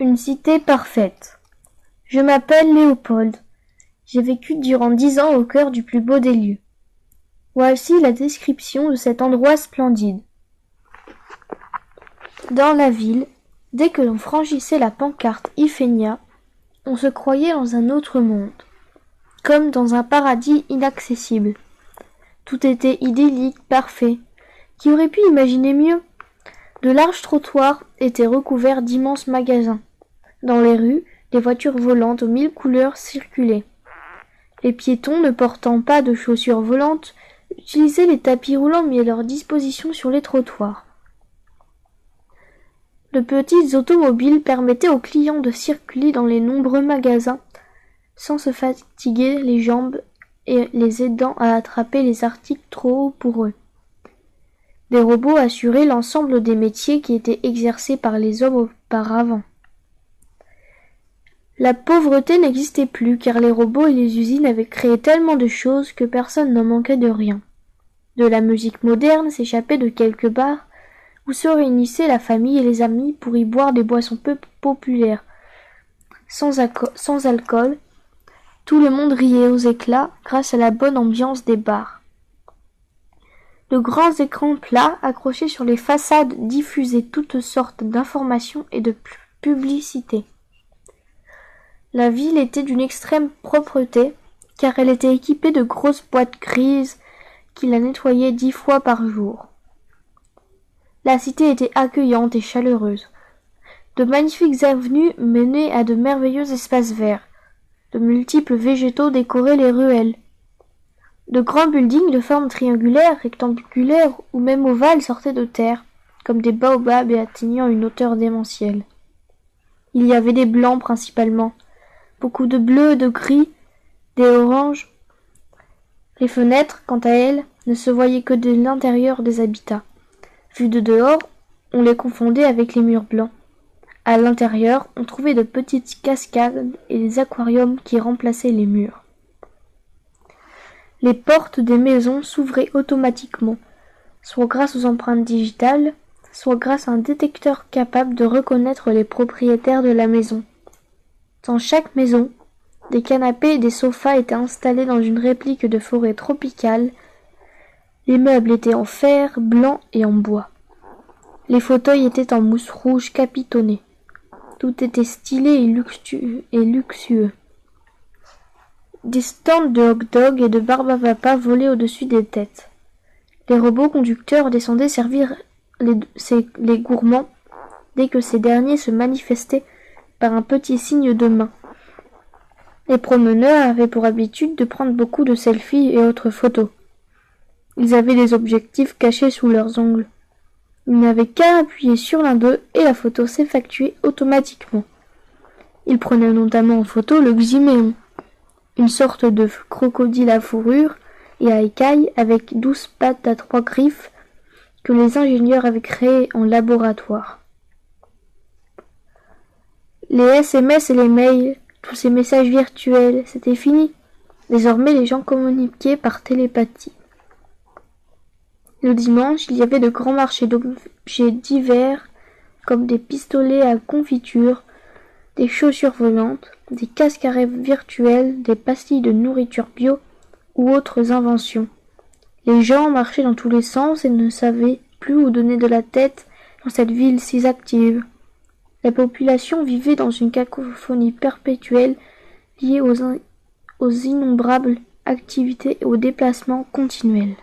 Une cité parfaite. Je m'appelle Léopold. J'ai vécu durant 10 ans au cœur du plus beau des lieux. Voici la description de cet endroit splendide. Dans la ville, dès que l'on franchissait la pancarte Ifénia, on se croyait dans un autre monde, comme dans un paradis inaccessible. Tout était idyllique, parfait. Qui aurait pu imaginer mieux? De larges trottoirs étaient recouverts d'immenses magasins. Dans les rues, des voitures volantes aux 1000 couleurs circulaient. Les piétons, ne portant pas de chaussures volantes, utilisaient les tapis roulants mis à leur disposition sur les trottoirs. De petites automobiles permettaient aux clients de circuler dans les nombreux magasins sans se fatiguer les jambes et les aidant à attraper les articles trop hauts pour eux. Des robots assuraient l'ensemble des métiers qui étaient exercés par les hommes auparavant. La pauvreté n'existait plus car les robots et les usines avaient créé tellement de choses que personne n'en manquait de rien. De la musique moderne s'échappait de quelques bars où se réunissaient la famille et les amis pour y boire des boissons peu populaires. Sans alcool, tout le monde riait aux éclats grâce à la bonne ambiance des bars. De grands écrans plats accrochés sur les façades diffusaient toutes sortes d'informations et de publicités. La ville était d'une extrême propreté, car elle était équipée de grosses boîtes grises qui la nettoyaient 10 fois par jour. La cité était accueillante et chaleureuse. De magnifiques avenues menaient à de merveilleux espaces verts. De multiples végétaux décoraient les ruelles. De grands buildings de forme triangulaire, rectangulaire ou même ovale sortaient de terre, comme des baobabs et atteignant une hauteur démentielle. Il y avait des blancs principalement, beaucoup de bleus, de gris, des oranges. Les fenêtres, quant à elles, ne se voyaient que de l'intérieur des habitats. Vues de dehors, on les confondait avec les murs blancs. À l'intérieur, on trouvait de petites cascades et des aquariums qui remplaçaient les murs. Les portes des maisons s'ouvraient automatiquement, soit grâce aux empreintes digitales, soit grâce à un détecteur capable de reconnaître les propriétaires de la maison. Dans chaque maison, des canapés et des sofas étaient installés dans une réplique de forêt tropicale. Les meubles étaient en fer, blanc et en bois. Les fauteuils étaient en mousse rouge capitonnée. Tout était stylé et luxueux. Des stands de hot-dog et de barbapapa volaient au-dessus des têtes. Les robots conducteurs descendaient servir les gourmands dès que ces derniers se manifestaient par un petit signe de main. Les promeneurs avaient pour habitude de prendre beaucoup de selfies et autres photos. Ils avaient des objectifs cachés sous leurs ongles. Ils n'avaient qu'à appuyer sur l'un d'eux et la photo s'effectuait automatiquement. Ils prenaient notamment en photo le Ximéon, une sorte de crocodile à fourrure et à écailles avec 12 pattes à 3 griffes que les ingénieurs avaient créé en laboratoire. Les SMS et les mails, tous ces messages virtuels, c'était fini. Désormais, les gens communiquaient par télépathie. Le dimanche, il y avait de grands marchés d'objets divers, comme des pistolets à confiture, des chaussures volantes, des casques à rêve virtuels, des pastilles de nourriture bio ou autres inventions. Les gens marchaient dans tous les sens et ne savaient plus où donner de la tête dans cette ville si active. La population vivait dans une cacophonie perpétuelle liée aux innombrables activités et aux déplacements continuels.